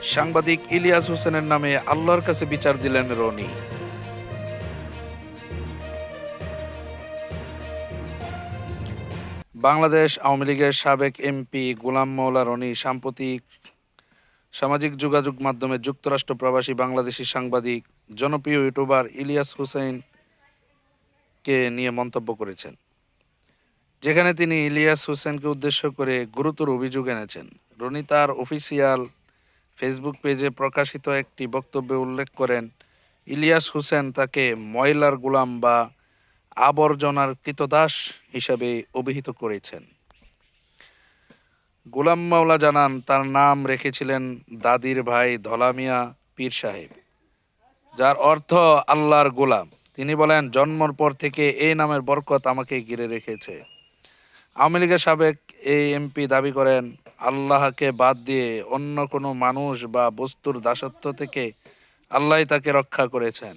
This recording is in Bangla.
সাংবাদিক ইলিয়াস হোসেনের নামে আল্লাহর কাছে বিচার দিলেন রনি। বাংলাদেশ আওয়ামী লীগের সাবেক এমপি গোলাম মাওলা রনি সাম্প্রতিক সামাজিক যোগাযোগ মাধ্যমে যুক্তরাষ্ট্র প্রবাসী বাংলাদেশি সাংবাদিক জনপ্রিয় ইউটিউবার ইলিয়াস হোসেনকে নিয়ে মন্তব্য করেছেন, যেখানে তিনি ইলিয়াস হোসেনকে উদ্দেশ্য করে গুরুতর অভিযোগ এনেছেন। রনি তার অফিসিয়াল ফেসবুক পেজে প্রকাশিত একটি বক্তব্যে উল্লেখ করেন, ইলিয়াস হোসেন তাকে ময়লার গোলাম বা আবর্জনার কৃতদাস হিসাবে অভিহিত করেছেন। গোলাম মাওলা জানান, তার নাম রেখেছিলেন দাদির ভাই ধলা মিয়া পীর সাহেব, যার অর্থ আল্লাহর গোলাম। তিনি বলেন, জন্মর পর থেকে এই নামের বরকত আমাকে ঘিরে রেখেছে। আওয়ামী লীগের সাবেক এই এমপি দাবি করেন, আল্লাহকে বাদ দিয়ে অন্য কোনো মানুষ বা বস্তুর দাসত্ব থেকে আল্লাহই তাকে রক্ষা করেছেন।